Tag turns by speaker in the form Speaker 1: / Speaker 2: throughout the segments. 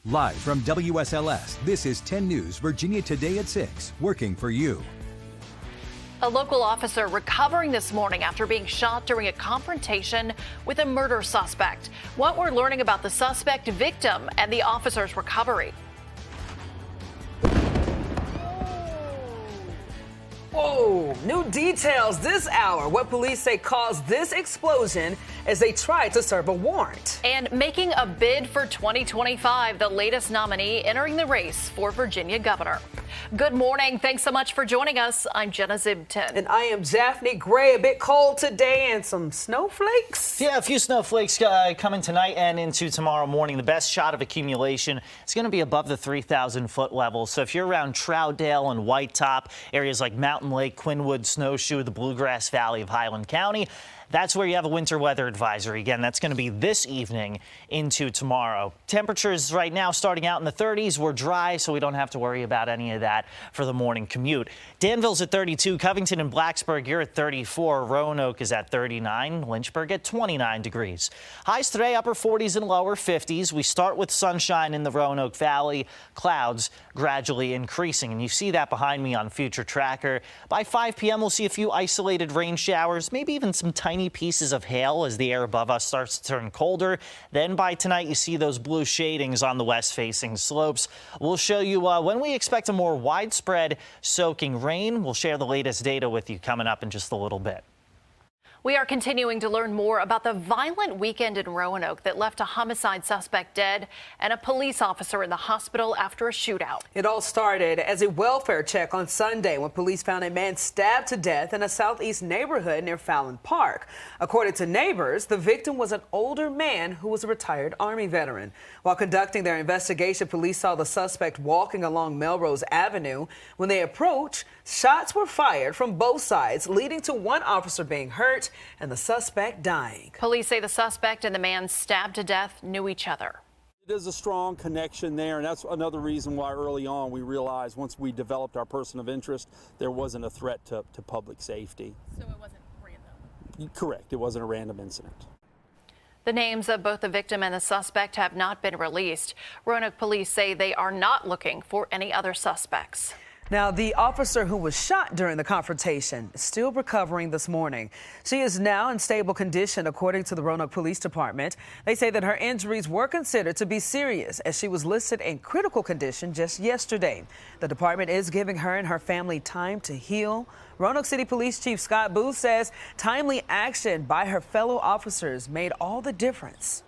Speaker 1: Live from WSLS, this is 10 News Virginia Today at 6, working for you.
Speaker 2: A local officer recovering this morning after being shot during a confrontation with a murder suspect. What we're learning about the suspect, victim, and the officer's recovery.
Speaker 3: Whoa, new details this hour. What police say caused this explosion as they tried to serve a warrant.
Speaker 2: And making a bid for 2025, the latest nominee entering the race for Virginia governor. Good morning. Thanks so much for joining us. I'm Jenna Zibton.
Speaker 3: And I am Daphne Gray. A bit cold today and some snowflakes.
Speaker 4: Yeah, a few snowflakes coming tonight and into tomorrow morning. The best shot of accumulation is going to be above the 3,000-foot level. So if you're around Troutdale and White Top, areas like Mountain Lake, Quinwood, Snowshoe, the Bluegrass Valley of Highland County, that's where you have a winter weather advisory. Again, that's going to be this evening into tomorrow. Temperatures right now starting out in the 30s. We're dry, so we don't have to worry about any of that for the morning commute. Danville's at 32. Covington and Blacksburg, you're at 34. Roanoke is at 39. Lynchburg at 29 degrees. Highs today, upper 40s and lower 50s. We start with sunshine in the Roanoke Valley. Clouds gradually increasing, and you see that behind me on Future Tracker. By 5 p.m., we'll see a few isolated rain showers, maybe even some tiny pieces of hail as the air above us starts to turn colder. Then by tonight, you see those blue shadings on the west-facing slopes. We'll show you when we expect a more widespread soaking rain. We'll share the latest data with you coming up in just a little bit.
Speaker 2: We are continuing to learn more about the violent weekend in Roanoke that left a homicide suspect dead and a police officer in the hospital after a shootout.
Speaker 3: It all started as a welfare check on Sunday when police found a man stabbed to death in a southeast neighborhood near Fallon Park. According to neighbors, the victim was an older man who was a retired Army veteran. While conducting their investigation, police saw the suspect walking along Melrose Avenue. When they approached, shots were fired from both sides, leading to one officer being hurt and the suspect dying.
Speaker 2: Police say the suspect and the man stabbed to death knew each other.
Speaker 5: There's a strong connection there, and that's another reason why early on we realized once we developed our person of interest, there wasn't a threat to public safety.
Speaker 2: So it wasn't random?
Speaker 5: Correct. It wasn't a random incident.
Speaker 2: The names of both the victim and the suspect have not been released. Roanoke police say they are not looking for any other suspects.
Speaker 3: Now, the officer who was shot during the confrontation is still recovering this morning. She is now in stable condition, according to the Roanoke Police Department. They say that her injuries were considered to be serious as she was listed in critical condition just yesterday. The department is giving her and her family time to heal. Roanoke City Police Chief Scott Booth says timely action by her fellow officers made all the difference.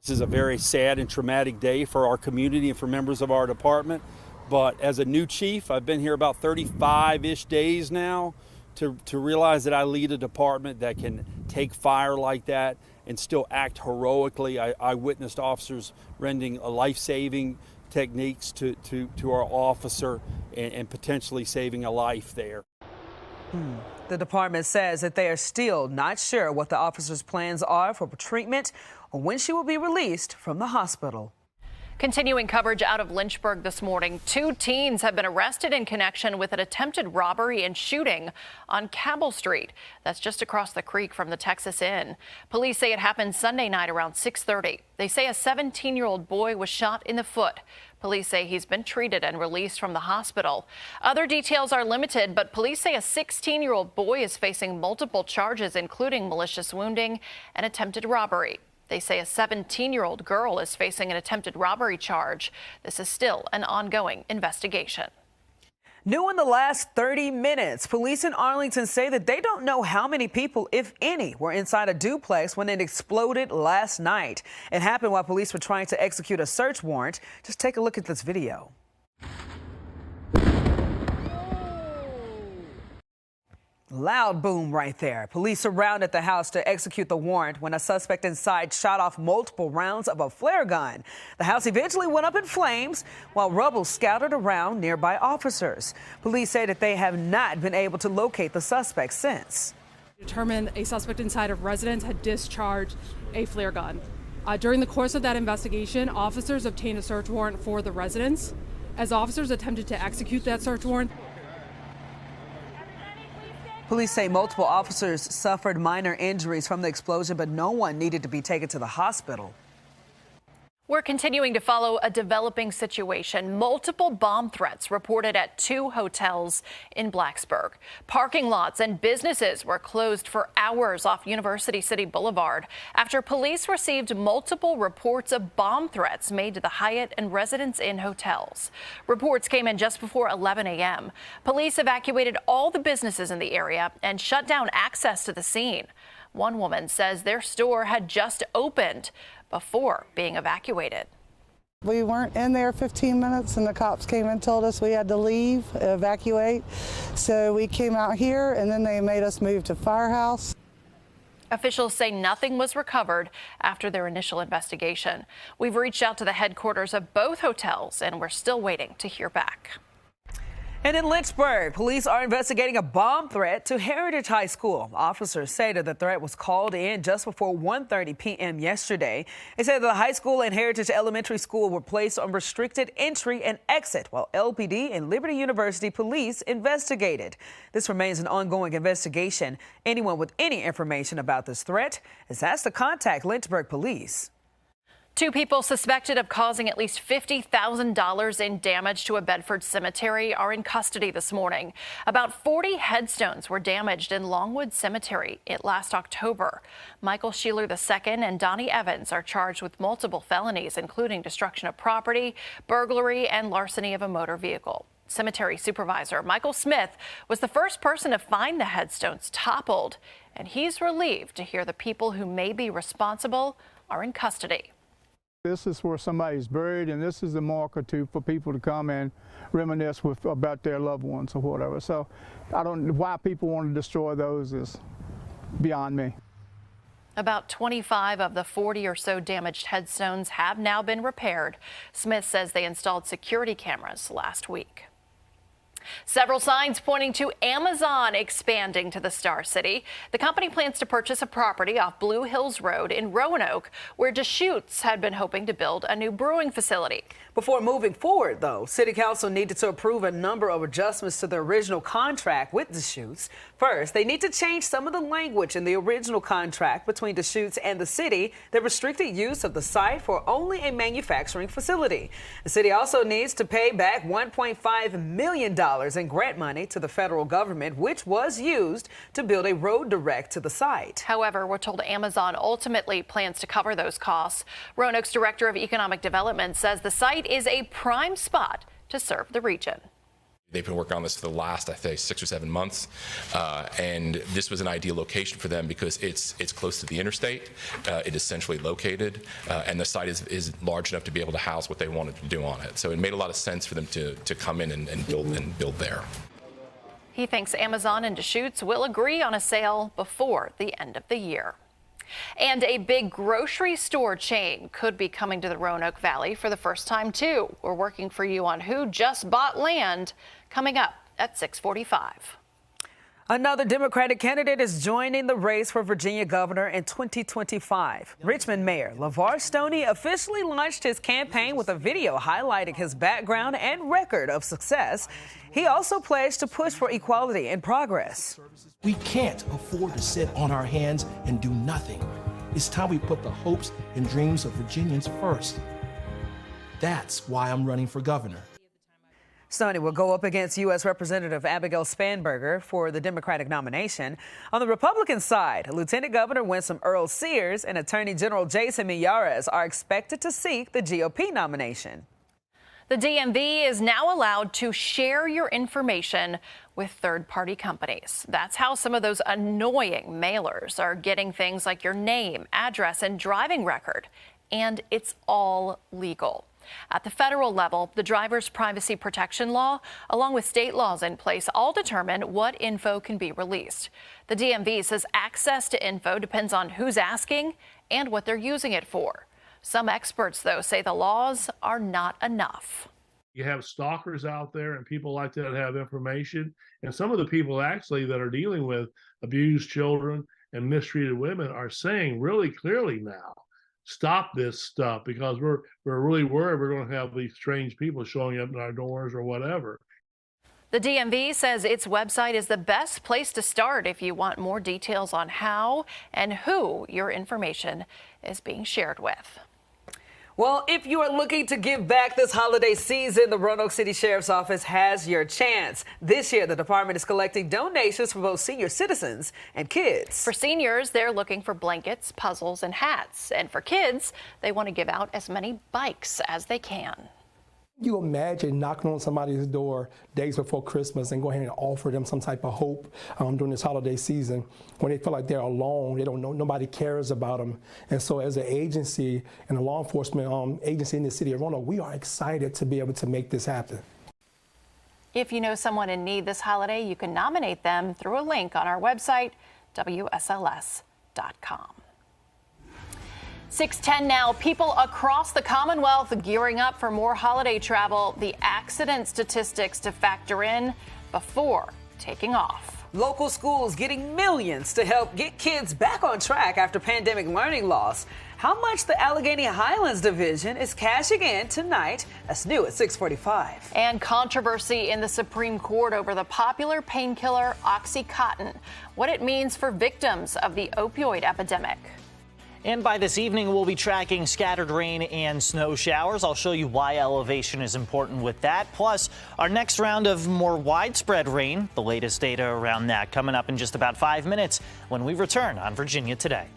Speaker 5: This is a very sad and traumatic day for our community and for members of our department. But as a new chief, I've been here about 35-ish days now to realize that I lead a department that can take fire like that and still act heroically. I witnessed officers rendering a life-saving techniques to our officer and potentially saving a life there.
Speaker 3: The department says that they are still not sure what the officer's plans are for treatment or when she will be released from the hospital.
Speaker 2: Continuing coverage out of Lynchburg this morning, 2 teens have been arrested in connection with an attempted robbery and shooting on Cabell Street. That's just across the creek from the Texas Inn. Police say it happened Sunday night around 6:30. They say a 17-year-old boy was shot in the foot. Police say he's been treated and released from the hospital. Other details are limited, but police say a 16-year-old boy is facing multiple charges, including malicious wounding and attempted robbery. They say a 17-year-old girl is facing an attempted robbery charge. This is still an ongoing investigation.
Speaker 3: New in the last 30 minutes, police in Arlington say that they don't know how many people, if any, were inside a duplex when it exploded last night. It happened while police were trying to execute a search warrant. Just take a look at this video. Loud boom right there. Police surrounded the house to execute the warrant when a suspect inside shot off multiple rounds of a flare gun. The house eventually went up in flames while rubble scattered around nearby officers. Police say that they have not been able to locate the suspect since.
Speaker 6: Determined a suspect inside a residence had discharged a flare gun. During the course of that investigation, officers obtained a search warrant for the residence. As officers attempted to execute that search warrant,
Speaker 3: police say multiple officers suffered minor injuries from the explosion, but no one needed to be taken to the hospital.
Speaker 2: We're continuing to follow a developing situation. Multiple bomb threats reported at 2 hotels in Blacksburg. Parking lots and businesses were closed for hours off University City Boulevard after police received multiple reports of bomb threats made to the Hyatt and Residence Inn hotels. Reports came in just before 11 a.m. Police evacuated all the businesses in the area and shut down access to the scene. One woman says their store had just opened before being evacuated.
Speaker 7: We weren't in there 15 minutes and the cops came and told us we had to leave, evacuate. So we came out here and then they made us move to Firehouse.
Speaker 2: Officials say nothing was recovered after their initial investigation. We've reached out to the headquarters of both hotels and we're still waiting to hear back.
Speaker 3: And in Lynchburg, police are investigating a bomb threat to Heritage High School. Officers say that the threat was called in just before 1:30 p.m. yesterday. They say that the high school and Heritage Elementary School were placed on restricted entry and exit while LPD and Liberty University police investigated. This remains an ongoing investigation. Anyone with any information about this threat is asked to contact Lynchburg police.
Speaker 2: 2 people suspected of causing at least $50,000 in damage to a Bedford cemetery are in custody this morning. About 40 headstones were damaged in Longwood Cemetery last October. Michael Sheeler II and Donnie Evans are charged with multiple felonies, including destruction of property, burglary, and larceny of a motor vehicle. Cemetery supervisor Michael Smith was the first person to find the headstones toppled, and he's relieved to hear the people who may be responsible are in custody.
Speaker 8: This is where somebody's buried, and this is the marker for people to come and reminisce about their loved ones or whatever. So I don't know why people want to destroy those is beyond me.
Speaker 2: About 25 of the 40 or so damaged headstones have now been repaired. Smith says they installed security cameras last week. Several signs pointing to Amazon expanding to the Star City. The company plans to purchase a property off Blue Hills Road in Roanoke, where Deschutes had been hoping to build a new brewing facility.
Speaker 3: Before moving forward, though, City Council needed to approve a number of adjustments to the original contract with Deschutes. First, they need to change some of the language in the original contract between Deschutes and the city that restricted use of the site for only a manufacturing facility. The city also needs to pay back $1.5 million in grant money to the federal government, which was used to build a road direct to the site.
Speaker 2: However, we're told Amazon ultimately plans to cover those costs. Roanoke's Director of Economic Development says the site is a prime spot to serve the region.
Speaker 9: They've been working on this for the last, I think, 6 or 7 months, and this was an ideal location for them because it's close to the interstate, it is centrally located, and the site is large enough to be able to house what they wanted to do on it. So it made a lot of sense for them to come in and build there.
Speaker 2: He thinks Amazon and Deschutes will agree on a sale before the end of the year. And a big grocery store chain could be coming to the Roanoke Valley for the first time, too. We're working for you on who just bought land, coming up at 6:45.
Speaker 3: Another Democratic candidate is joining the race for Virginia governor in 2025. Richmond Mayor LeVar Stoney officially launched his campaign with a video highlighting his background and record of success. He also pledged to push for equality and progress.
Speaker 10: We can't afford to sit on our hands and do nothing. It's time we put the hopes and dreams of Virginians first. That's why I'm running for governor.
Speaker 3: Stoney will go up against U.S. Representative Abigail Spanberger for the Democratic nomination. On the Republican side, Lieutenant Governor Winsome Earl-Sears and Attorney General Jason Miyares are expected to seek the GOP nomination.
Speaker 2: The DMV is now allowed to share your information with third-party companies. That's how some of those annoying mailers are getting things like your name, address, and driving record. And it's all legal. At the federal level, the driver's privacy protection law, along with state laws in place, all determine what info can be released. The DMV says access to info depends on who's asking and what they're using it for. Some experts, though, say the laws are not enough.
Speaker 11: You have stalkers out there and people like that have information. And some of the people actually that are dealing with abused children and mistreated women are saying really clearly now, stop this stuff, because we're really worried we're going to have these strange people showing up in our doors or whatever.
Speaker 2: The DMV says its website is the best place to start if you want more details on how and who your information is being shared with.
Speaker 3: Well, if you are looking to give back this holiday season, the Roanoke City Sheriff's Office has your chance. This year, the department is collecting donations for both senior citizens and kids.
Speaker 2: For seniors, they're looking for blankets, puzzles, and hats. And for kids, they want to give out as many bikes as they can.
Speaker 12: You imagine knocking on somebody's door days before Christmas and go ahead and offer them some type of hope during this holiday season when they feel like they're alone, they don't know, nobody cares about them. And so as an agency and a law enforcement agency in the city of Roanoke, we are excited to be able to make this happen.
Speaker 2: If you know someone in need this holiday, you can nominate them through a link on our website, WSLS.com. 6:10 now. People across the Commonwealth gearing up for more holiday travel. The accident statistics to factor in before taking off.
Speaker 3: Local schools getting millions to help get kids back on track after pandemic learning loss. How much the Allegheny Highlands Division is cashing in tonight. That's new at 6:45.
Speaker 2: And controversy in the Supreme Court over the popular painkiller OxyContin, what it means for victims of the opioid epidemic.
Speaker 4: And by this evening, we'll be tracking scattered rain and snow showers. I'll show you why elevation is important with that. Plus, our next round of more widespread rain, the latest data around that coming up in just about 5 minutes when we return on Virginia Today.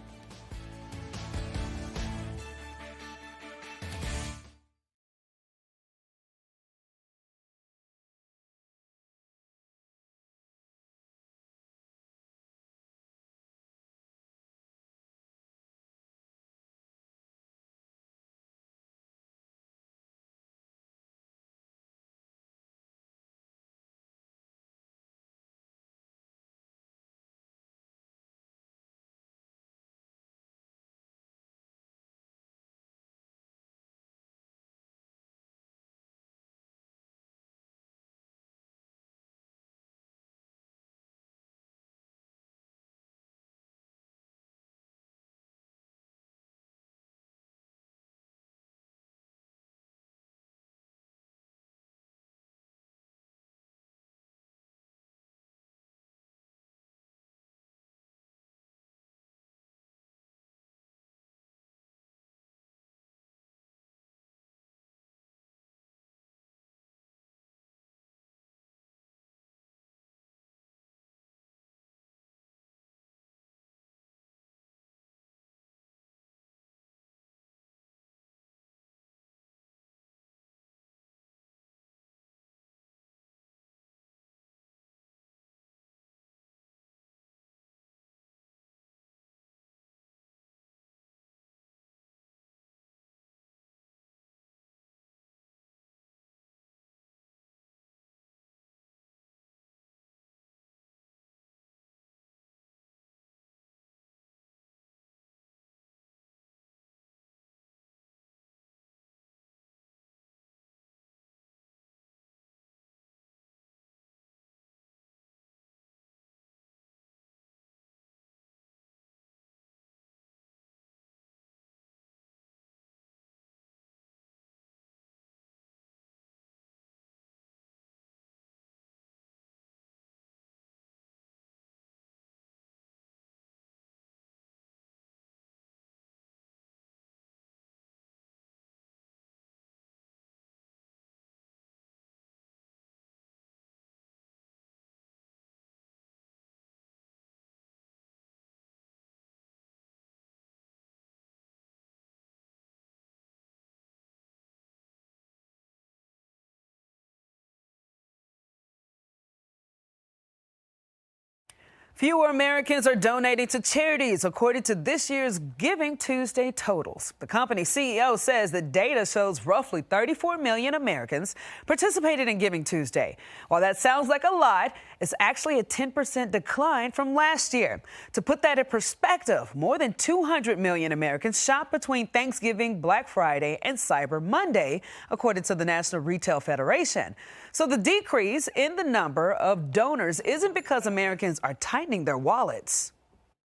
Speaker 3: Fewer Americans are donating to charities, according to this year's Giving Tuesday totals. The company's CEO says the data shows roughly 34 million Americans participated in Giving Tuesday. While that sounds like a lot, it's actually a 10% decline from last year. To put that in perspective, more than 200 million Americans shopped between Thanksgiving, Black Friday, and Cyber Monday, according to the National Retail Federation. So the decrease in the number of donors isn't because Americans are tightening their wallets.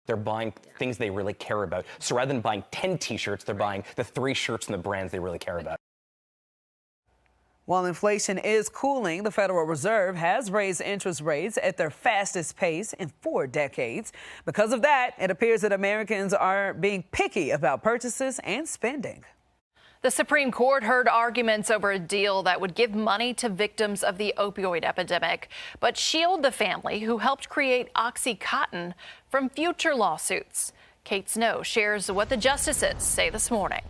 Speaker 13: They're buying things they really care about. So rather than buying 10 T-shirts, they're buying the 3 shirts and the brands they really care about.
Speaker 3: While inflation is cooling, the Federal Reserve has raised interest rates at their fastest pace in 4 decades. Because of that, it appears that Americans are being picky about purchases and spending.
Speaker 2: The Supreme Court heard arguments over a deal that would give money to victims of the opioid epidemic, but shield the family who helped create OxyContin from future lawsuits. Kate Snow shares what the justices say this morning.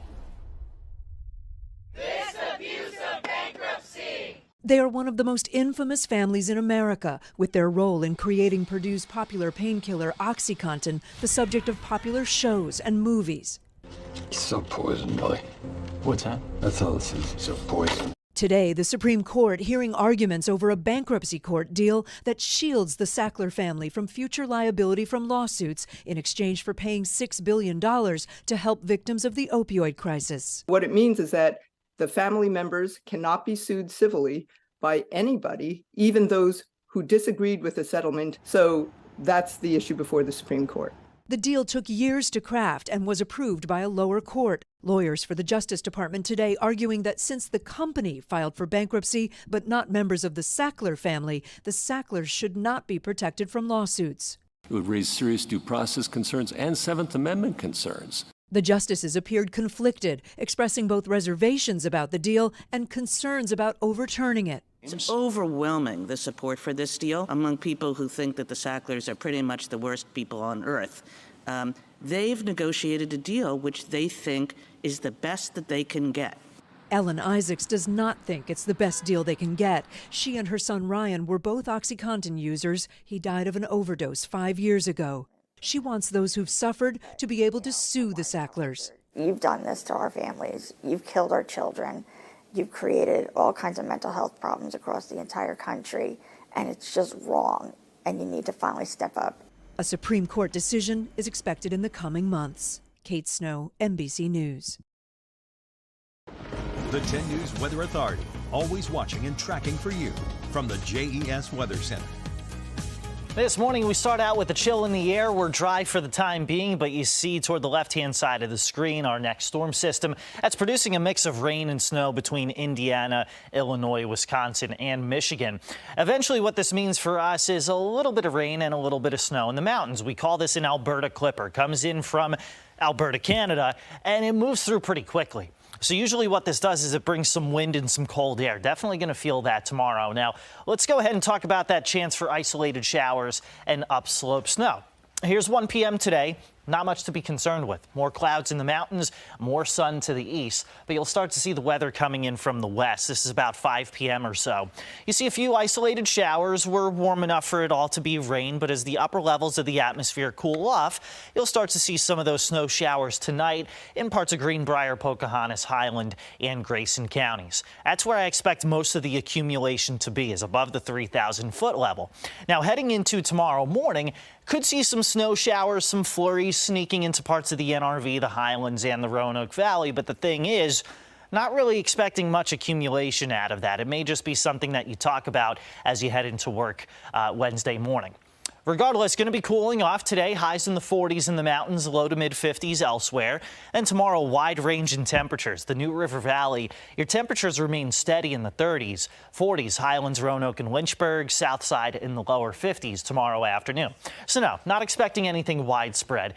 Speaker 14: This abuse of bankruptcy.
Speaker 15: They are one of the most infamous families in America, with their role in creating Purdue's popular painkiller OxyContin, the subject of popular shows and movies.
Speaker 16: It's so poison, Billy.
Speaker 17: What's that?
Speaker 16: That's all this is. So poison.
Speaker 15: Today, the Supreme Court hearing arguments over a bankruptcy court deal that shields the Sackler family from future liability from lawsuits in exchange for paying $6 billion to help victims of the opioid crisis.
Speaker 18: What it means is that the family members cannot be sued civilly by anybody, even those who disagreed with the settlement. So that's the issue before the Supreme Court.
Speaker 15: The deal took years to craft and was approved by a lower court. Lawyers for the Justice Department today arguing that since the company filed for bankruptcy but not members of the Sackler family, the Sacklers should not be protected from lawsuits.
Speaker 19: It would raise serious due process concerns and Seventh Amendment concerns.
Speaker 15: The justices appeared conflicted, expressing both reservations about the deal and concerns about overturning it.
Speaker 20: It's overwhelming, the support for this deal, among people who think that the Sacklers are pretty much the worst people on earth. They've negotiated a deal which they think is the best that they can get.
Speaker 15: Ellen Isaacs does not think it's the best deal they can get. She and her son Ryan were both OxyContin users. He died of an overdose 5 years ago. She wants those who've suffered to be able to sue the Sacklers.
Speaker 21: You've done this to our families. You've killed our children. You've created all kinds of mental health problems across the entire country, and it's just wrong, and you need to finally step up.
Speaker 15: A Supreme Court decision is expected in the coming months. Kate Snow, NBC News.
Speaker 1: The 10 News Weather Authority, always watching and tracking for you from the JES Weather Center.
Speaker 4: This morning, we start out with a chill in the air. We're dry for the time being, but you see toward the left-hand side of the screen our next storm system. That's producing a mix of rain and snow between Indiana, Illinois, Wisconsin, and Michigan. Eventually, what this means for us is a little bit of rain and a little bit of snow in the mountains. We call this an Alberta Clipper. Comes in from Alberta, Canada, and it moves through pretty quickly. So usually what this does is it brings some wind and some cold air. Definitely going to feel that tomorrow. Now, let's go ahead and talk about that chance for isolated showers and upslope snow. Here's 1 p.m. today. Not much to be concerned with. More clouds in the mountains, more sun to the east, but you'll start to see the weather coming in from the west. This is about 5 p.m. or so. You see a few isolated showers. We're warm enough for it all to be rain, but as the upper levels of the atmosphere cool off, you'll start to see some of those snow showers tonight in parts of Greenbrier, Pocahontas, Highland, and Grayson counties. That's where I expect most of the accumulation to be, is above the 3,000-foot level. Now, heading into tomorrow morning, could see some snow showers, some flurries sneaking into parts of the NRV, the Highlands, and the Roanoke Valley. But the thing is, not really expecting much accumulation out of that. It may just be something that you talk about as you head into work Wednesday morning. Regardless, going to be cooling off today. Highs in the 40s in the mountains, low to mid 50s elsewhere. And tomorrow, wide range in temperatures. The New River Valley, your temperatures remain steady in the 30s, 40s, Highlands, Roanoke, and Lynchburg. South side in the lower 50s tomorrow afternoon. So no, not expecting anything widespread.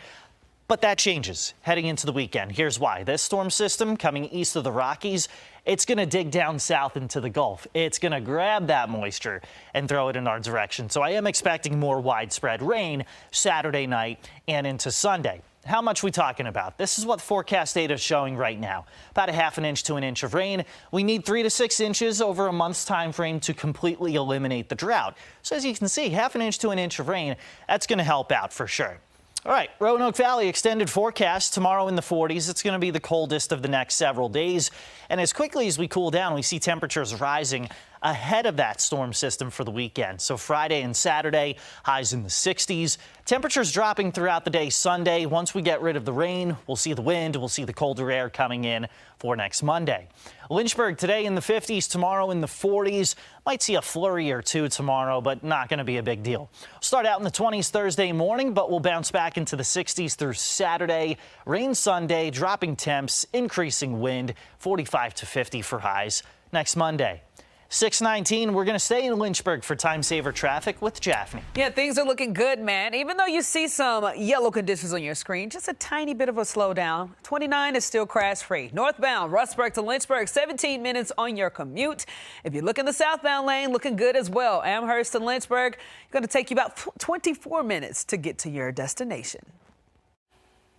Speaker 4: But that changes heading into the weekend. Here's why. This storm system coming east of the Rockies, it's going to dig down south into the Gulf. It's going to grab that moisture and throw it in our direction. So I am expecting more widespread rain Saturday night and into Sunday. How much are we talking about? This is what forecast data is showing right now. About a ½ inch to an inch of rain. We need 3 to 6 inches over a month's time frame to completely eliminate the drought. So as you can see, ½ inch to an inch of rain, that's going to help out for sure. All right, Roanoke Valley extended forecast tomorrow in the 40s. It's going to be the coldest of the next several days. And as quickly as we cool down, we see temperatures rising ahead of that storm system for the weekend. So Friday and Saturday, highs in the 60s. Temperatures dropping throughout the day Sunday. Once we get rid of the rain, we'll see the wind, we'll see the colder air coming in for next Monday. Lynchburg today in the 50s, tomorrow in the 40s. Might see a flurry or two tomorrow, but not going to be a big deal. We'll start out in the 20s Thursday morning, but we'll bounce back into the 60s through Saturday. Rain Sunday, dropping temps, increasing wind, 45 to 50 for highs next Monday. 6:19, we're going to stay in Lynchburg for time saver traffic with Jaffney.
Speaker 3: Yeah, things are looking good, man. Even though you see some yellow conditions on your screen, just a tiny bit of a slowdown. 29 is still crash-free. Northbound, Rustburg to Lynchburg, 17 minutes on your commute. If you look in the southbound lane, looking good as well. Amherst to Lynchburg, going to take you about 24 minutes to get to your destination.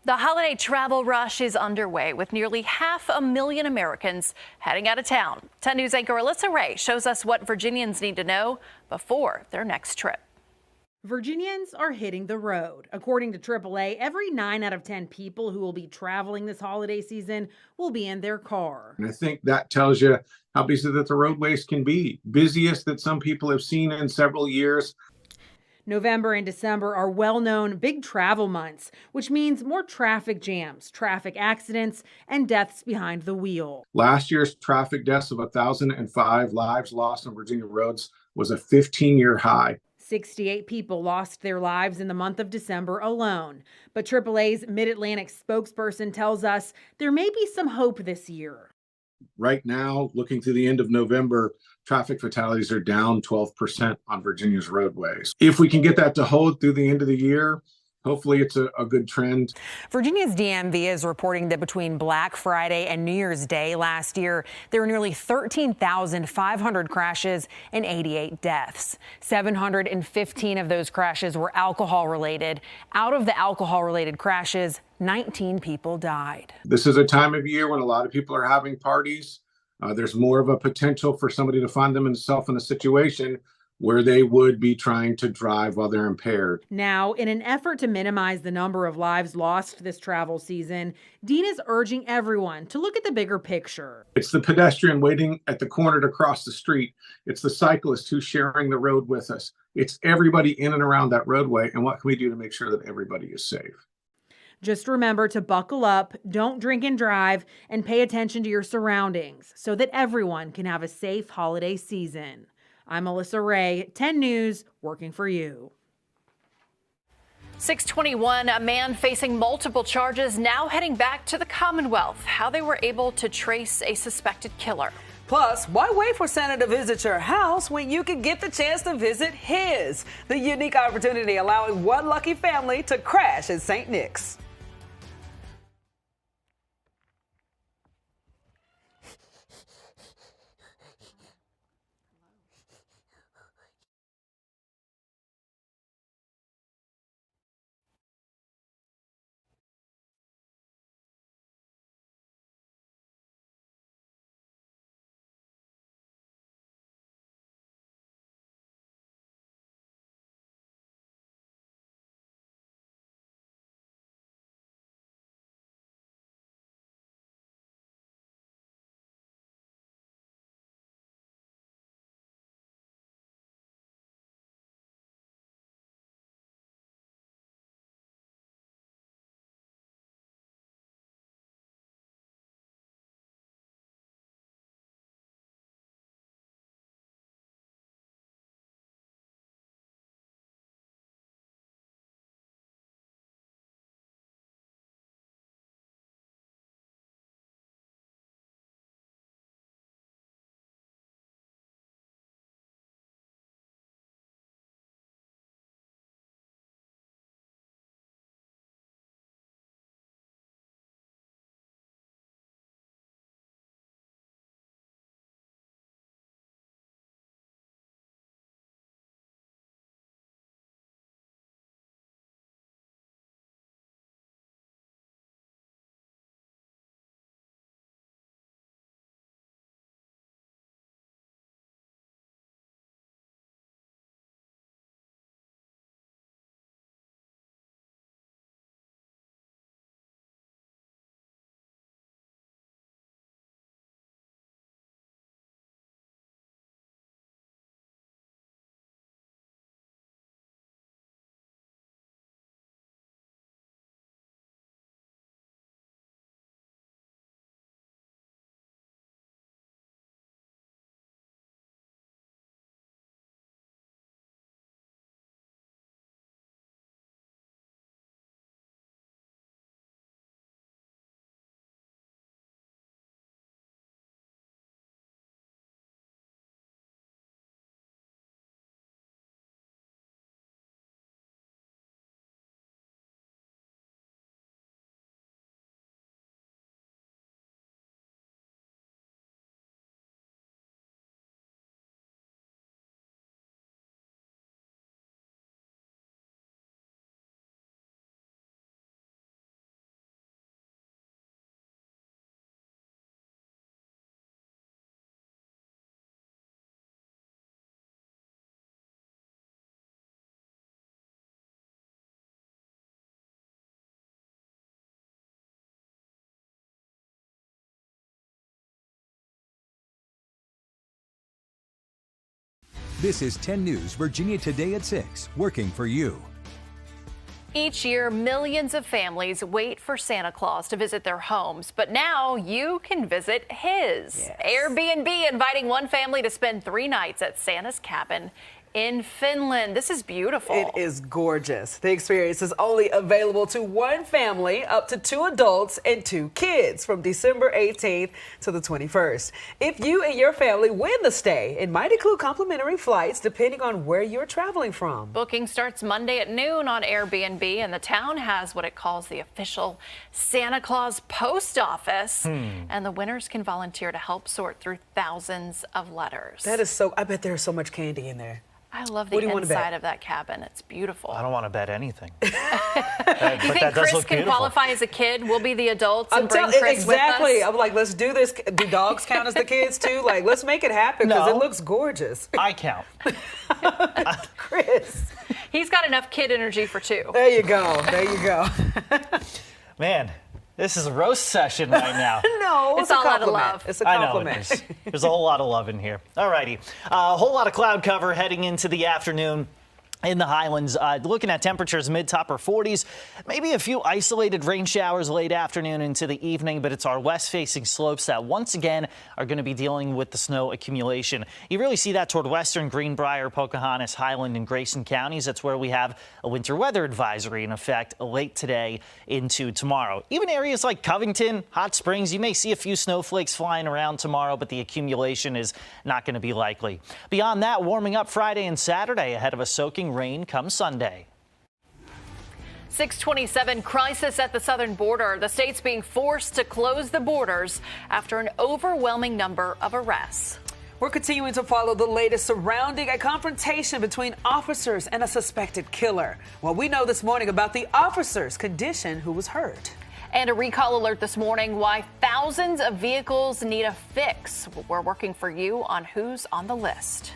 Speaker 2: The holiday travel rush is underway with nearly 500,000 Americans heading out of town. 10 News anchor Alyssa Ray shows us what Virginians need to know before their next trip.
Speaker 17: Virginians are hitting the road. According to AAA, every 9 out of 10 people who will be traveling this holiday season will be in their car.
Speaker 22: And I think that tells you how busy that the roadways can be. Busiest that some people have seen in several years.
Speaker 17: November and December are well-known big travel months, which means more traffic jams, traffic accidents, and deaths behind the wheel.
Speaker 22: Last year's traffic deaths of 1,005 lives lost on Virginia roads was a 15-year high.
Speaker 17: 68 people lost their lives in the month of December alone. But AAA's Mid-Atlantic spokesperson tells us there may be some hope this year.
Speaker 22: Right now, looking through the end of November, traffic fatalities are down 12% on Virginia's roadways. If we can get that to hold through the end of the year, hopefully it's a good trend.
Speaker 23: Virginia's DMV is reporting that between Black Friday and New Year's Day last year, there were nearly 13,500 crashes and 88 deaths. 715 of those crashes were alcohol related. Out of the alcohol related crashes, 19 people died.
Speaker 22: This is a time of year when a lot of people are having parties. There's more of a potential for somebody to find themselves in a situation where they would be trying to drive while they're impaired.
Speaker 17: Now, in an effort to minimize the number of lives lost this travel season, Dean is urging everyone to look at the bigger picture.
Speaker 22: It's the pedestrian waiting at the corner to cross the street. It's the cyclist who's sharing the road with us. It's everybody in and around that roadway. And what can we do to make sure that everybody is safe?
Speaker 17: Just remember to buckle up, don't drink and drive, and pay attention to your surroundings so that everyone can have a safe holiday season. I'm Alyssa Ray, 10 News, working for you.
Speaker 2: 621, a man facing multiple charges now heading back to the Commonwealth. How they were able to trace a suspected killer.
Speaker 3: Plus, why wait for Santa to visit your house when you can get the chance to visit his? The unique opportunity allowing one lucky family to crash at St. Nick's.
Speaker 1: This is 10 News Virginia Today at 6, working for you.
Speaker 2: Each year, millions of families wait for Santa Claus to visit their homes, but now you can visit his.
Speaker 3: Yes.
Speaker 2: Airbnb inviting one family to spend 3 nights at Santa's cabin in Finland. This is beautiful.
Speaker 3: It is gorgeous. The experience is only available to one family, up to 2 adults and 2 kids, from December 18th to the 21st. If you and your family win the stay, it might include complimentary flights depending on where you're traveling from.
Speaker 2: Booking starts Monday at noon on Airbnb, and the town has what it calls the official Santa Claus post office. And the winners can volunteer to help sort through thousands of letters.
Speaker 3: That is so, I bet there's so much candy in there.
Speaker 2: I love the
Speaker 3: What do you want to
Speaker 2: inside
Speaker 3: bet?
Speaker 2: of that cabin. It's beautiful.
Speaker 4: I don't want to bet anything.
Speaker 2: You
Speaker 4: But
Speaker 2: think
Speaker 4: that does
Speaker 2: Chris
Speaker 4: look
Speaker 2: can
Speaker 4: beautiful.
Speaker 2: qualify as a kid? We'll be the adults and
Speaker 3: I'm
Speaker 2: bring
Speaker 3: telling
Speaker 2: Chris
Speaker 3: exactly.
Speaker 2: with us.
Speaker 3: I'm like, let's do this. Do dogs count as the kids too? Like, let's make it happen because
Speaker 4: No.
Speaker 3: it looks gorgeous.
Speaker 4: I count.
Speaker 3: Chris.
Speaker 2: He's got enough kid energy for 2.
Speaker 3: There you go. There you go.
Speaker 4: Man, this is a roast session right now.
Speaker 3: No,
Speaker 2: It's
Speaker 3: a
Speaker 2: all out of
Speaker 3: compliment.
Speaker 2: love.
Speaker 3: It's a
Speaker 4: I know
Speaker 3: compliment.
Speaker 4: it is. There's a whole lot of love in here. All righty. A whole lot of cloud cover heading into the afternoon. In the Highlands, looking at temperatures mid to upper 40s, maybe a few isolated rain showers late afternoon into the evening, but it's our west-facing slopes that once again are going to be dealing with the snow accumulation. You really see that toward western Greenbrier, Pocahontas, Highland, and Grayson counties. That's where we have a winter weather advisory in effect late today into tomorrow. Even areas like Covington, Hot Springs, you may see a few snowflakes flying around tomorrow, but the accumulation is not going to be likely. Beyond that, warming up Friday and Saturday ahead of a soaking rain come Sunday.
Speaker 2: 627, crisis at the southern border. The state's being forced to close the borders after an overwhelming number of arrests.
Speaker 3: We're continuing to follow the latest surrounding a confrontation between officers and a suspected killer. Well, we know this morning about the officer's condition who was hurt.
Speaker 2: And a recall alert this morning why thousands of vehicles need a fix. We're working for you on who's on the list.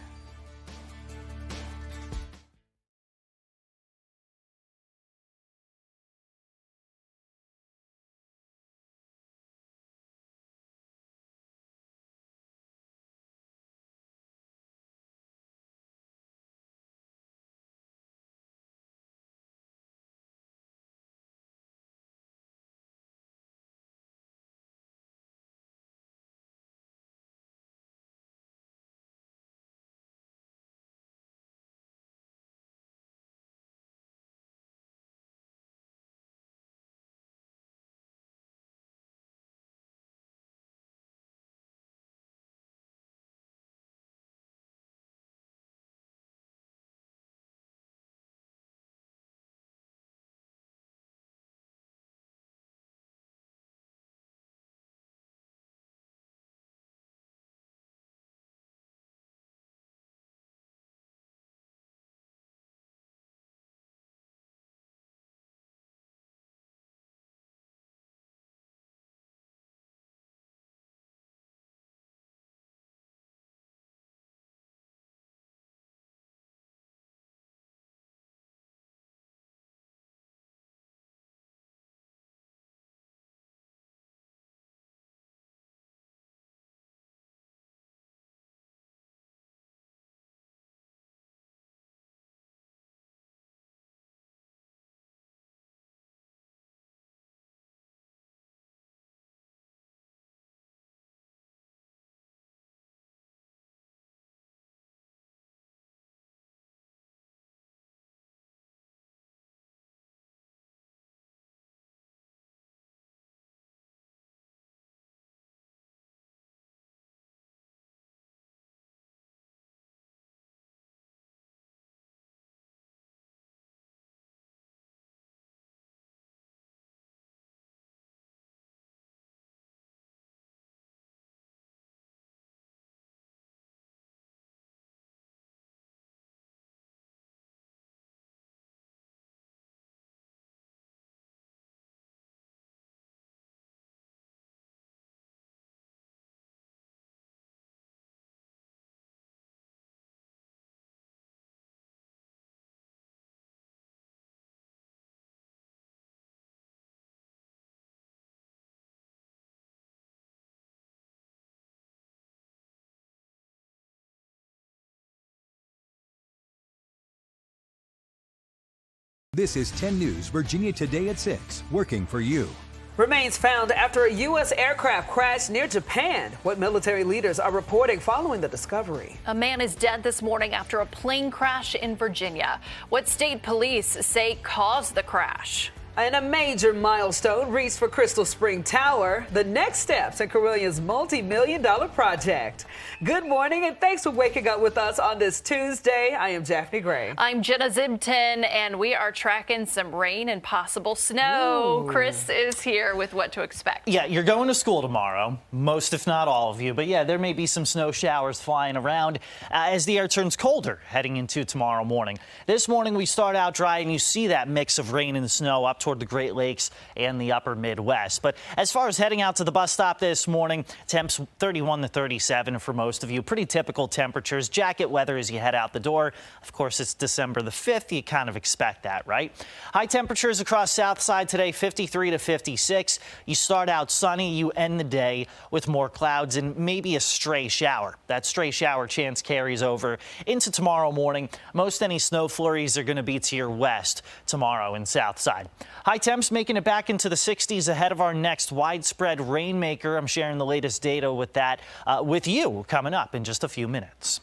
Speaker 1: This is 10 News Virginia Today at 6, working for you.
Speaker 3: Remains found after a U.S. aircraft crashed near Japan. What military leaders are reporting following the discovery.
Speaker 2: A man is dead this morning after a plane crash in Virginia. What state police say caused the crash?
Speaker 3: And a major milestone reached for Crystal Spring Tower, the next steps in Carillion's multi-million-dollar project. Good morning, and thanks for waking up with us on this Tuesday. I am Japhanie Gray.
Speaker 2: I'm Jenna Zibton, and we are tracking some rain and possible snow.
Speaker 4: Ooh.
Speaker 2: Chris is here with what to expect.
Speaker 4: Yeah, you're going to school tomorrow, most if not all of you. But yeah, there may be some snow showers flying around as the air turns colder heading into tomorrow morning. This morning we start out dry, and you see that mix of rain and snow up toward the Great Lakes and the upper Midwest. But as far as heading out to the bus stop this morning, temps 31 to 37 for most of you. Pretty typical temperatures. Jacket weather as you head out the door. Of course, it's December the 5th. You kind of expect that, right? High temperatures across South Side today, 53 to 56. You start out sunny. You end the day with more clouds and maybe a stray shower. That stray shower chance carries over into tomorrow morning. Most any snow flurries are going to be to your west tomorrow in South Side. High temps making it back into the 60s ahead of our next widespread rainmaker. I'm sharing the latest data with that with you coming up in just a few minutes.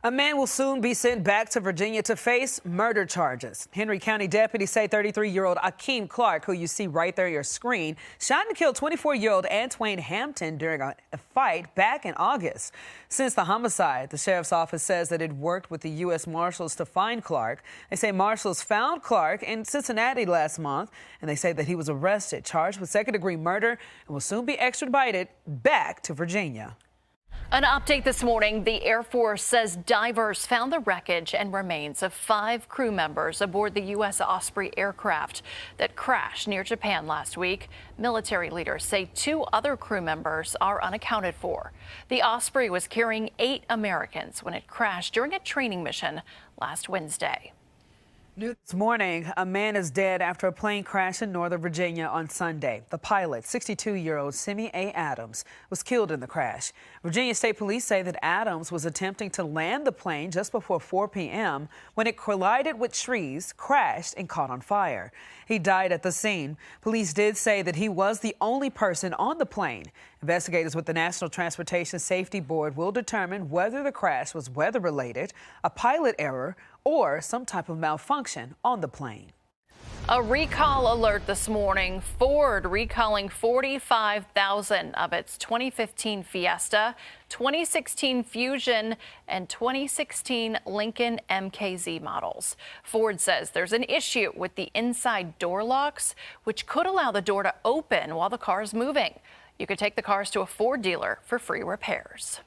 Speaker 3: A man will soon be sent back to Virginia to face murder charges. Henry County deputies say 33-year-old Akeem Clark, who you see right there on your screen, shot and killed 24-year-old Antwain Hampton during a fight back in August. Since the homicide, the sheriff's office says that it worked with the U.S. Marshals to find Clark. They say marshals found Clark in Cincinnati last month, and they say that he was arrested, charged with second-degree murder, and will soon be extradited back to Virginia.
Speaker 2: An update this morning. The Air Force says divers found the wreckage and remains of 5 crew members aboard the U.S. Osprey aircraft that crashed near Japan last week. Military leaders say 2 other crew members are unaccounted for. The Osprey was carrying 8 Americans when it crashed during a training mission last Wednesday.
Speaker 3: This morning, a man is dead after a plane crash in Northern Virginia on Sunday. The pilot, 62-year-old Simi A. Adams, was killed in the crash. Virginia State Police say that Adams was attempting to land the plane just before 4 p.m. when it collided with trees, crashed, and caught on fire. He died at the scene. Police did say that he was the only person on the plane. Investigators with the National Transportation Safety Board will determine whether the crash was weather-related, a pilot error, or some type of malfunction on the plane.
Speaker 2: A recall alert this morning. Ford recalling 45,000 of its 2015 Fiesta, 2016 Fusion, and 2016 Lincoln MKZ models. Ford says there's an issue with the inside door locks, which could allow the door to open while the car is moving. You could take the cars to a Ford dealer for free repairs.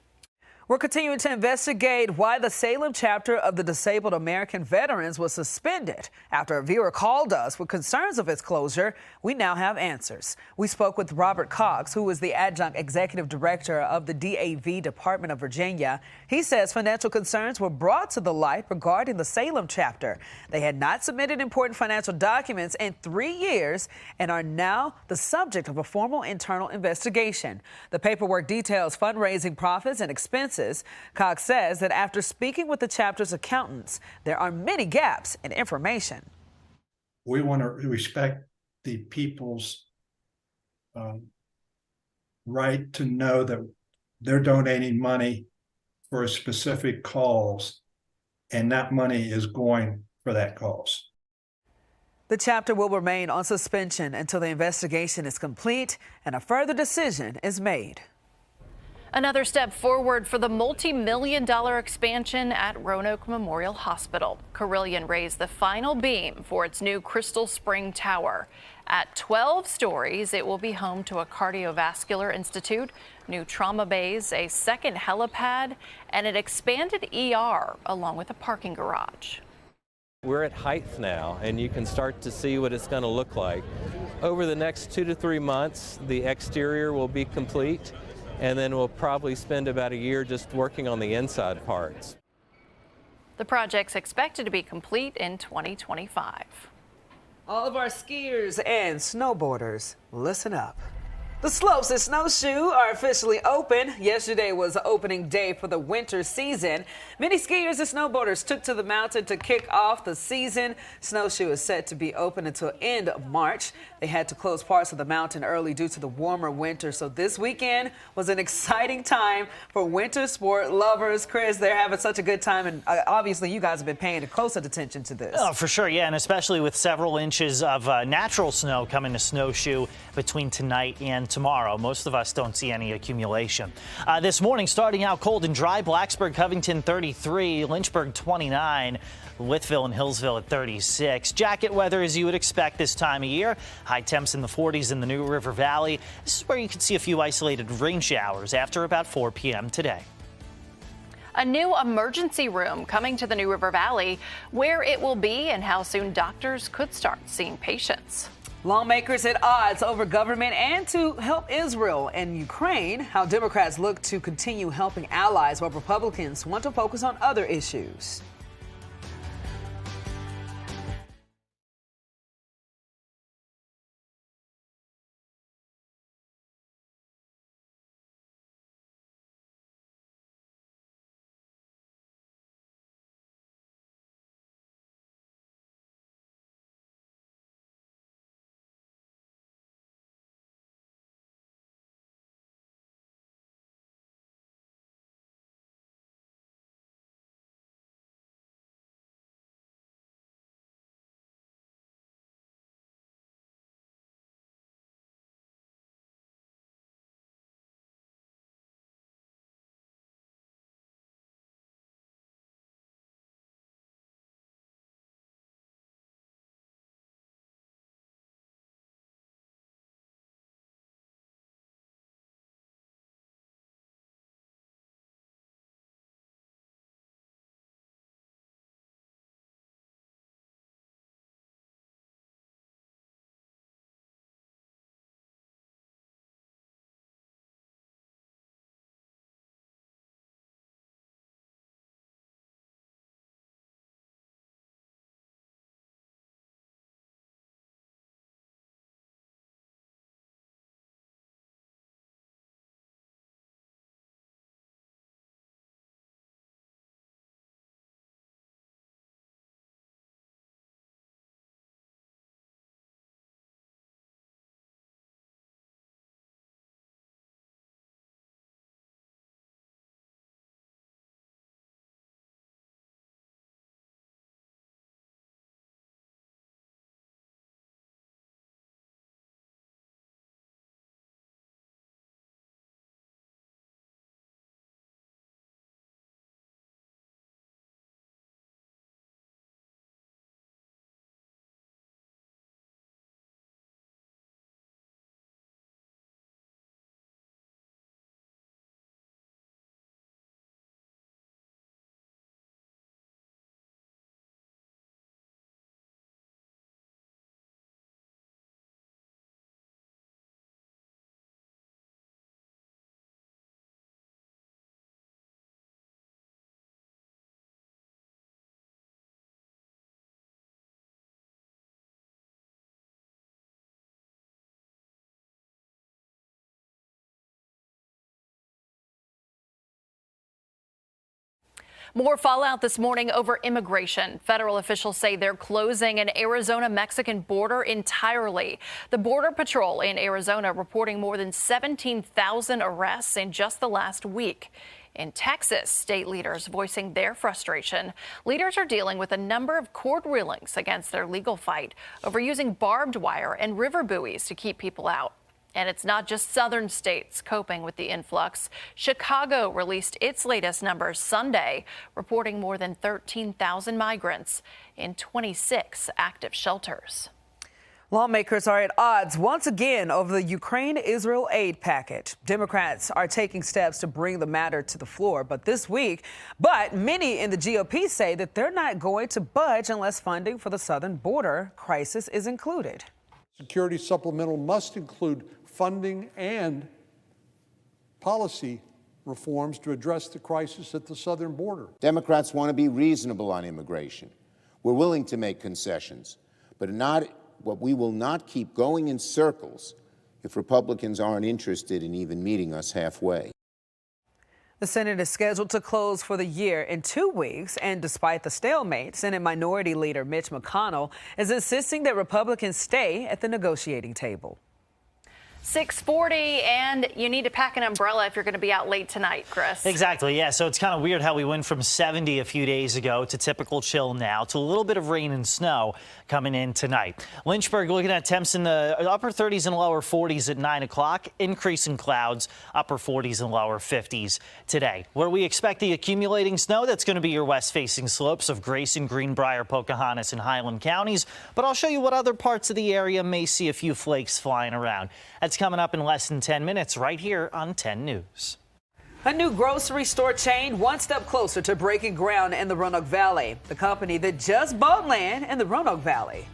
Speaker 3: We're continuing to investigate why the Salem chapter of the Disabled American Veterans was suspended. After a viewer called us with concerns of its closure, we now have answers. We spoke with Robert Cox, who is the adjunct executive director of the DAV Department of Virginia. He says financial concerns were brought to the light regarding the Salem chapter. They had not submitted important financial documents in 3 years and are now the subject of a formal internal investigation. The paperwork details fundraising profits and expenses. Cox says that after speaking with the chapter's accountants, there are many gaps in information.
Speaker 5: We want to respect the people's right to know that they're donating money for a specific cause, and that money is going for that cause.
Speaker 3: The chapter will remain on suspension until the investigation is complete and a further decision is made.
Speaker 2: Another step forward for the multi-million-dollar expansion at Roanoke Memorial Hospital. Carillon raised the final beam for its new Crystal Spring Tower. At 12 stories, it will be home to a cardiovascular institute, new trauma bays, a second helipad, and an expanded ER, along with a parking garage.
Speaker 6: We're at height now, and you can start to see what it's going to look like. Over the next 2 to 3 months, the exterior will be complete, and then we'll probably spend about a year just working on the inside parts.
Speaker 2: The project's expected to be complete in 2025.
Speaker 3: All of our skiers and snowboarders, listen up. The slopes at Snowshoe are officially open. Yesterday was opening day for the winter season. Many skiers and snowboarders took to the mountain to kick off the season. Snowshoe is set to be open until end of March. They had to close parts of the mountain early due to the warmer winter. So this weekend was an exciting time for winter sport lovers. Chris, they're having such a good time. And obviously you guys have been paying close attention to this.
Speaker 4: Oh, for sure. Yeah. And especially with several inches of natural snow coming to Snowshoe between tonight and tomorrow. Most of us don't see any accumulation. This morning, starting out cold and dry, Blacksburg, Covington 33, Lynchburg 29, Wytheville and Hillsville at 36. Jacket weather as you would expect this time of year. High temps in the 40s in the New River Valley. This is where you could see a few isolated rain showers after about 4 p.m. today.
Speaker 2: A new emergency room coming to the New River Valley, where it will be and how soon doctors could start seeing patients.
Speaker 3: Lawmakers at odds over government and to help Israel and Ukraine. How Democrats look to continue helping allies while Republicans want to focus on other issues.
Speaker 2: More fallout this morning over immigration. Federal officials say they're closing an Arizona-Mexican border entirely. The Border Patrol in Arizona reporting more than 17,000 arrests in just the last week. In Texas, state leaders voicing their frustration. Leaders are dealing with a number of court rulings against their legal fight over using barbed wire and river buoys to keep people out. And it's not just southern states coping with the influx. Chicago released its latest numbers Sunday, reporting more than 13,000 migrants in 26 active shelters.
Speaker 3: Lawmakers are at odds once again over the Ukraine-Israel aid package. Democrats are taking steps to bring the matter to the floor, but many in the GOP say that they're not going to budge unless funding for the southern border crisis is included.
Speaker 7: Security supplemental must include funding and policy reforms to address the crisis at the southern border.
Speaker 8: Democrats want to be reasonable on immigration. We're willing to make concessions, but we will not keep going in circles if Republicans aren't interested in even meeting us halfway.
Speaker 3: The Senate is scheduled to close for the year in 2 weeks, and despite the stalemate, Senate Minority Leader Mitch McConnell is insisting that Republicans stay at the negotiating table.
Speaker 2: 6:40, and you need to pack an umbrella if you're going to be out late tonight, Chris.
Speaker 4: Exactly, yeah. So it's kind of weird how we went from 70 a few days ago to typical chill now to a little bit of rain and snow coming in tonight. Lynchburg looking at temps in the upper 30s and lower 40s at 9 o'clock. Increase in clouds, upper 40s and lower 50s today. Where we expect the accumulating snow, that's going to be your west-facing slopes of Grayson, Greenbrier, Pocahontas, and Highland counties. But I'll show you what other parts of the area may see a few flakes flying around. That's coming up in less than 10 minutes right here on 10 News.
Speaker 3: A new grocery store chain one step closer to breaking ground in the Roanoke Valley. The company that just bought land in the Roanoke Valley.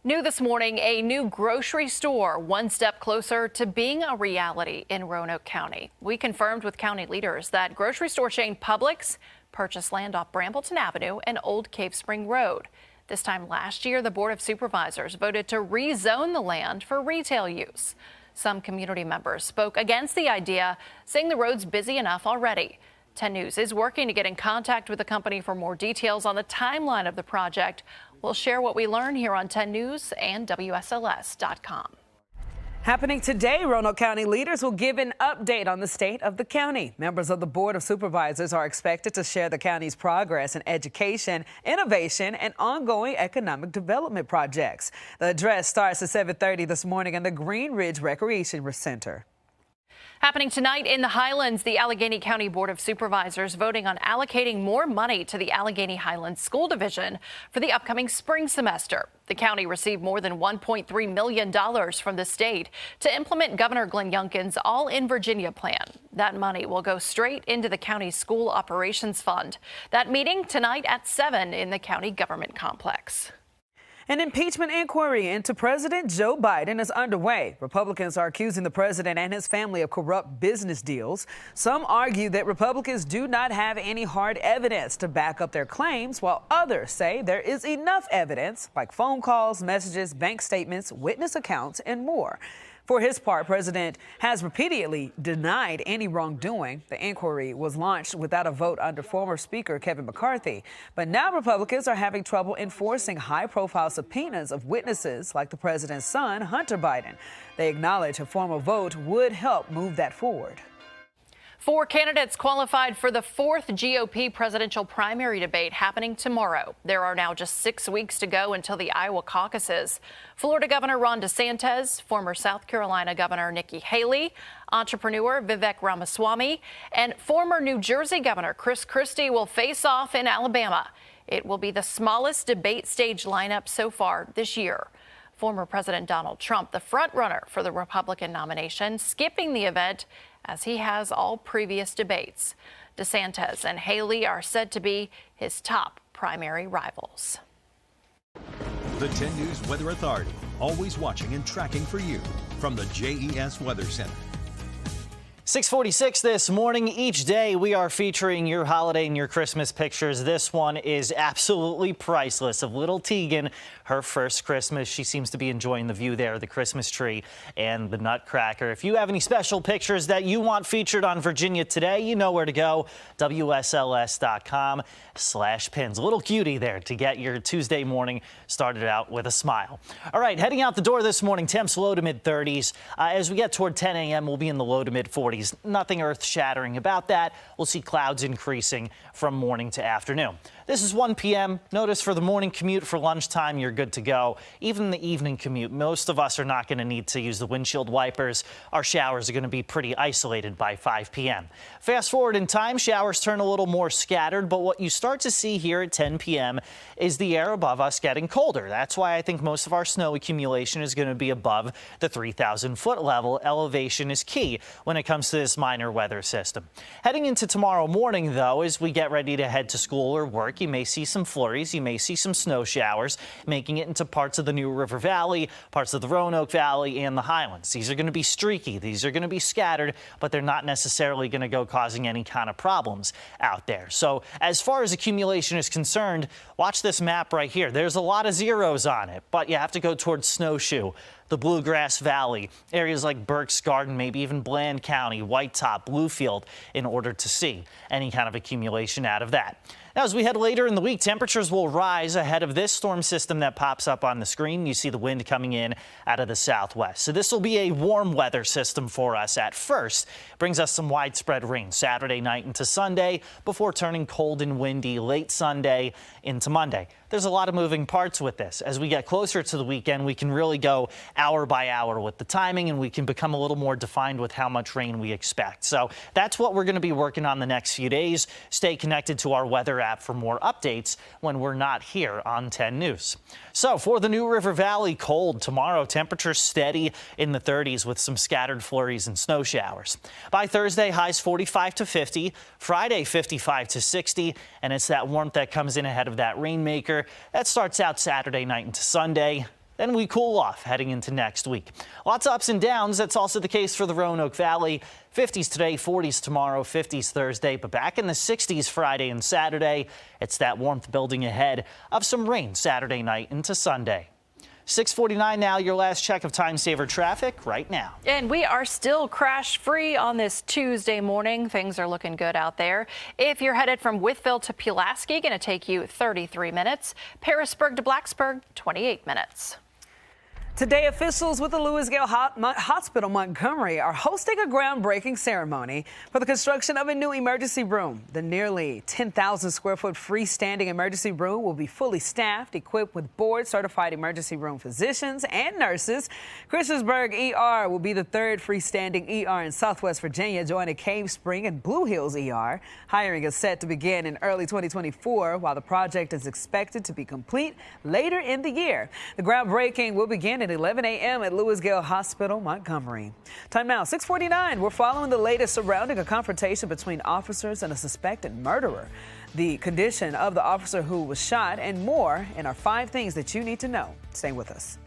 Speaker 2: New this morning, a new grocery store one step closer to being a reality in Roanoke County. We confirmed with county leaders that grocery store chain Publix purchased land off Brambleton Avenue and Old Cave Spring Road. This time last year, the Board of Supervisors voted to rezone the land for retail use. Some community members spoke against the idea, saying the road's busy enough already. 10 News is working to get in contact with the company for more details on the timeline of the project. We'll share what we learn here on 10 News and WSLS.com.
Speaker 3: Happening today, Roanoke County leaders will give an update on the state of the county. Members of the Board of Supervisors are expected to share the county's progress in education, innovation, and ongoing economic development projects. The address starts at 7:30 this morning in the Green Ridge Recreation Center.
Speaker 2: Happening tonight in the Highlands, the Allegheny County Board of Supervisors voting on allocating more money to the Allegheny Highlands School Division for the upcoming spring semester. The county received more than $1.3 million from the state to implement Governor Glenn Youngkin's All in Virginia plan. That money will go straight into the county's school operations fund. That meeting tonight at 7 in the county government complex.
Speaker 3: An impeachment inquiry into President Joe Biden is underway. Republicans are accusing the president and his family of corrupt business deals. Some argue that Republicans do not have any hard evidence to back up their claims, while others say there is enough evidence, like phone calls, messages, bank statements, witness accounts, and more. For his part, President has repeatedly denied any wrongdoing. The inquiry was launched without a vote under former Speaker Kevin McCarthy. But now Republicans are having trouble enforcing high-profile subpoenas of witnesses like the president's son, Hunter Biden. They acknowledge a formal vote would help move that forward.
Speaker 2: 4 candidates qualified for the 4th GOP presidential primary debate happening tomorrow. There are now just 6 weeks to go until the Iowa caucuses. Florida Governor Ron DeSantis, former South Carolina Governor Nikki Haley, entrepreneur Vivek Ramaswamy, and former New Jersey Governor Chris Christie will face off in Alabama. It will be the smallest debate stage lineup so far this year. Former President Donald Trump, the frontrunner for the Republican nomination, skipping the event as he has all previous debates. DeSantis and Haley are said to be his top primary rivals.
Speaker 1: The 10 News Weather Authority, always watching and tracking for you from the JES Weather Center.
Speaker 4: 6:46 this morning. Each day we are featuring your holiday and your Christmas pictures. This one is absolutely priceless of little Tegan, her first Christmas. She seems to be enjoying the view there, the Christmas tree and the Nutcracker. If you have any special pictures that you want featured on Virginia Today, you know where to go. WSLS.com/pins. A little cutie there to get your Tuesday morning started out with a smile. All right, heading out the door this morning, temps low to mid 30s. As we get toward 10 a.m., we'll be in the low to mid 40s. Nothing earth-shattering about that. We'll see clouds increasing from morning to afternoon. This is 1 p.m. Notice for the morning commute, for lunchtime, you're good to go. Even the evening commute, most of us are not going to need to use the windshield wipers. Our showers are going to be pretty isolated by 5 p.m. Fast forward in time, showers turn a little more scattered, but what you start to see here at 10 p.m. is the air above us getting colder. That's why I think most of our snow accumulation is going to be above the 3,000-foot level. Elevation is key when it comes to this minor weather system. Heading into tomorrow morning, though, as we get ready to head to school or work, you may see some flurries, you may see some snow showers, making it into parts of the New River Valley, parts of the Roanoke Valley, and the Highlands. These are going to be streaky, these are going to be scattered, but they're not necessarily going to go causing any kind of problems out there. So as far as accumulation is concerned, watch this map right here. There's a lot of zeros on it, but you have to go towards Snowshoe, the Bluegrass Valley, areas like Burke's Garden, maybe even Bland County, White Top, Bluefield, in order to see any kind of accumulation out of that. Now, as we head later in the week, temperatures will rise ahead of this storm system that pops up on the screen. You see the wind coming in out of the southwest. So this will be a warm weather system for us at first. Brings us some widespread rain Saturday night into Sunday before turning cold and windy late Sunday into Monday. There's a lot of moving parts with this. As we get closer to the weekend, we can really go hour by hour with the timing, and we can become a little more defined with how much rain we expect. So that's what we're going to be working on the next few days. Stay connected to our weather app for more updates when we're not here on 10 News. So for the New River Valley, cold tomorrow. Temperatures steady in the 30s with some scattered flurries and snow showers. By Thursday, highs 45 to 50. Friday, 55 to 60. And it's that warmth that comes in ahead of that rainmaker. That starts out Saturday night into Sunday. Then we cool off heading into next week. Lots of ups and downs. That's also the case for the Roanoke Valley. 50s today, 40s tomorrow, 50s Thursday, but back in the 60s Friday and Saturday. It's that warmth building ahead of some rain Saturday night into Sunday. 6:49 now, your last check of time saver traffic right now.
Speaker 2: And we are still crash free on this Tuesday morning. Things are looking good out there. If you're headed from Wytheville to Pulaski, going to take you 33 minutes. Parisburg to Blacksburg, 28 minutes.
Speaker 3: Today, officials with the Louisville Hospital Montgomery are hosting a groundbreaking ceremony for the construction of a new emergency room. The nearly 10,000 square foot freestanding emergency room will be fully staffed, equipped with board-certified emergency room physicians and nurses. Christiansburg ER will be the third freestanding ER in Southwest Virginia, joining Cave Spring and Blue Hills ER. Hiring is set to begin in early 2024, while the project is expected to be complete later in the year. The groundbreaking will begin at 11 a.m. at Louisville Hospital, Montgomery. Time now, 6:49. We're following the latest surrounding a confrontation between officers and a suspected murderer. the condition of the officer who was shot, and more in our 5 things that you need to know. Stay with us.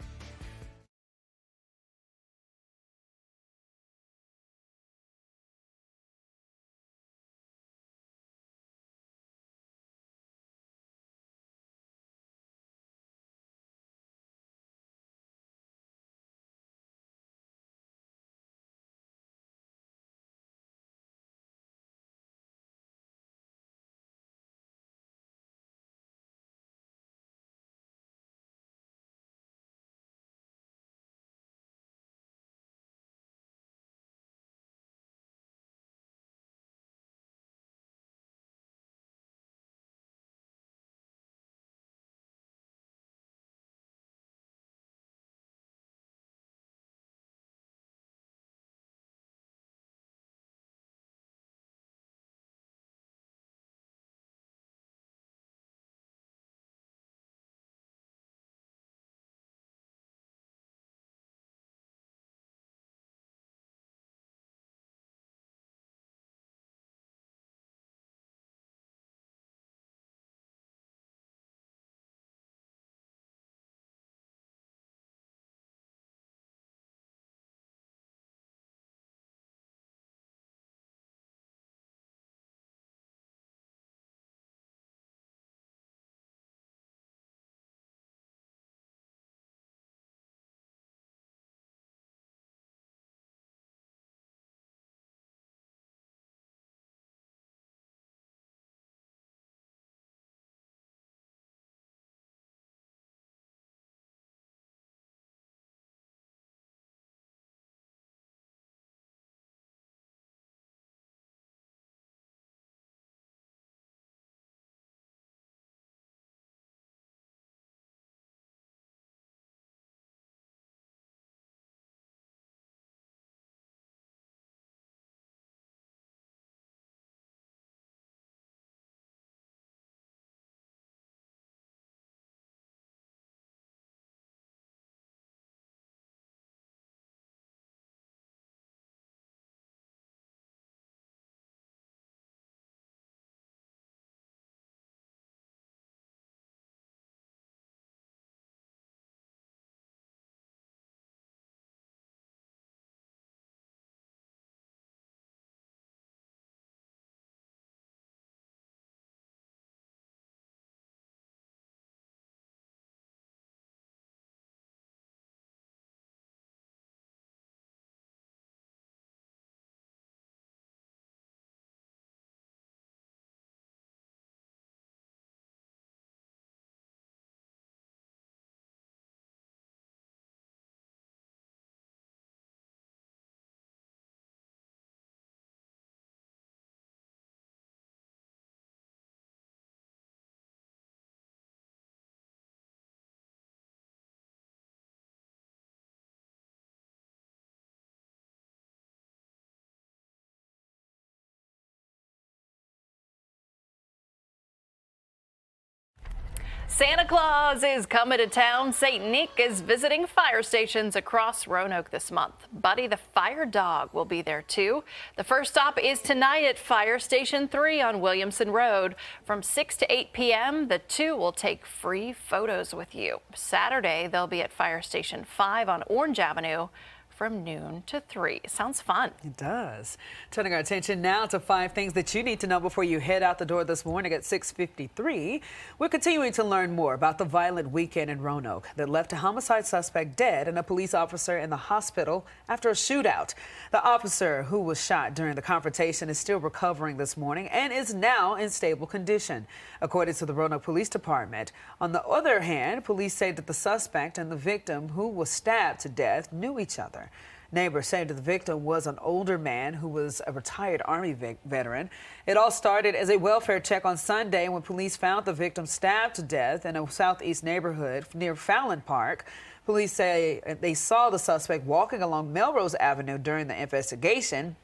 Speaker 2: Santa Claus is coming to town. St. Nick is visiting fire stations across Roanoke this month. Buddy the Fire Dog will be there too. The first stop is tonight at Fire Station 3 on Williamson Road. From 6 to 8 p.m., the two will take free photos with you. Saturday, they'll be at Fire Station 5 on Orange Avenue from noon to 3. Sounds fun.
Speaker 3: It does. Turning our attention now to 5 things that you need to know before you head out the door this morning at 6:53. We're continuing to learn more about the violent weekend in Roanoke that left a homicide suspect dead and a police officer in the hospital after a shootout. The officer who was shot during the confrontation is still recovering this morning and is now in stable condition, according to the Roanoke Police Department. On the other hand, police say that the suspect and the victim who was stabbed to death knew each other. Neighbors say that the victim was an older man who was a retired Army veteran. It all started as a welfare check on Sunday when police found the victim stabbed to death in a southeast neighborhood near Fallon Park. Police say they saw the suspect walking along Melrose Avenue during the investigation,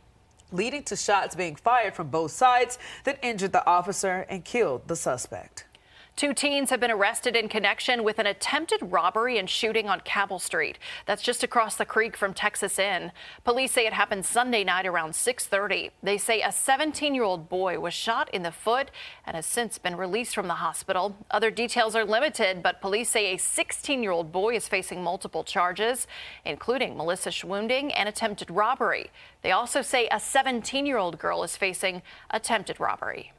Speaker 3: leading to shots being fired from both sides that injured the officer and killed the suspect.
Speaker 2: 2 teens have been arrested in connection with an attempted robbery and shooting on Cabell Street. That's just across the creek from Texas Inn. Police say it happened Sunday night around 6:30. They say a 17-year-old boy was shot in the foot and has since been released from the hospital. Other details are limited, but police say a 16-year-old boy is facing multiple charges, including malicious wounding and attempted robbery. They also say a 17-year-old girl is facing attempted robbery.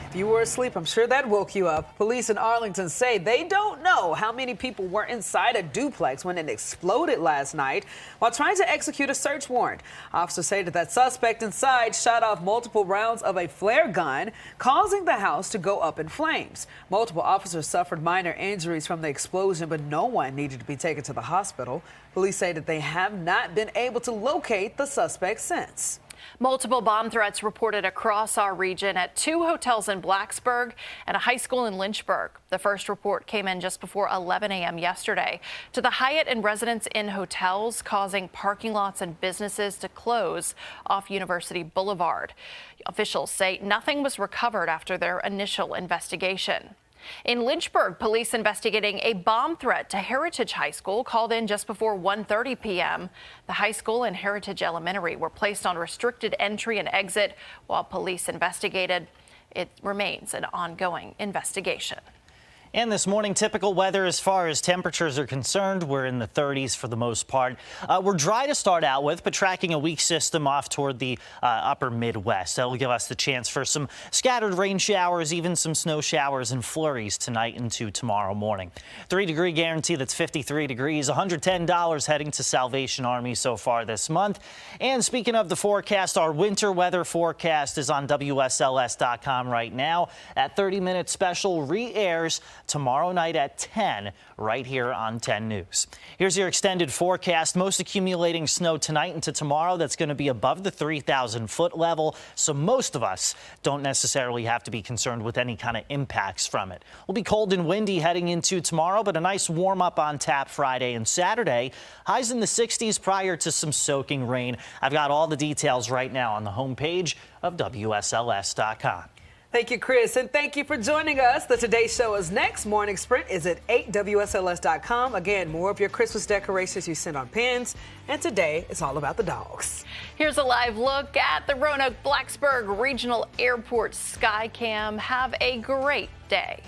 Speaker 3: If you were asleep, I'm sure that woke you up. Police in Arlington say they don't know how many people were inside a duplex when it exploded last night while trying to execute a search warrant. Officers say that suspect inside shot off multiple rounds of a flare gun, causing the house to go up in flames. Multiple officers suffered minor injuries from the explosion, but no one needed to be taken to the hospital. Police say that they have not been able to locate the suspect since.
Speaker 2: Multiple bomb threats reported across our region at 2 hotels in Blacksburg and a high school in Lynchburg. The first report came in just before 11 a.m. yesterday to the Hyatt and Residence Inn hotels, causing parking lots and businesses to close off University Boulevard. Officials say nothing was recovered after their initial investigation. In Lynchburg, police investigating a bomb threat to Heritage High School called in just before 1:30 p.m. The high school and Heritage Elementary were placed on restricted entry and exit while police investigated. It remains an ongoing investigation.
Speaker 4: And this morning, typical weather as far as temperatures are concerned. We're in the 30s for the most part. We're dry to start out with, but tracking a weak system off toward the upper Midwest. That'll give us the chance for some scattered rain showers, even some snow showers and flurries tonight into tomorrow morning. 3-degree guarantee, that's 53 degrees, $110 heading to Salvation Army so far this month. And speaking of the forecast, our winter weather forecast is on WSLS.com right now. That 30-minute special re-airs tomorrow night at 10 right here on 10 News. Here's your extended forecast. Most accumulating snow tonight into tomorrow. That's going to be above the 3,000-foot level, so most of us don't necessarily have to be concerned with any kind of impacts from it. We'll be cold and windy heading into tomorrow, but a nice warm up on tap Friday and Saturday. Highs in the 60s prior to some soaking rain. I've got all the details right now on the homepage of WSLS.com.
Speaker 3: Thank you, Chris, and thank you for joining us. The Today Show is next. Morning Sprint is at 8, WSLS.com. Again, more of your Christmas decorations you send on pins. And today, it's all about the dogs.
Speaker 2: Here's a live look at the Roanoke Blacksburg Regional Airport Skycam. Have a great day.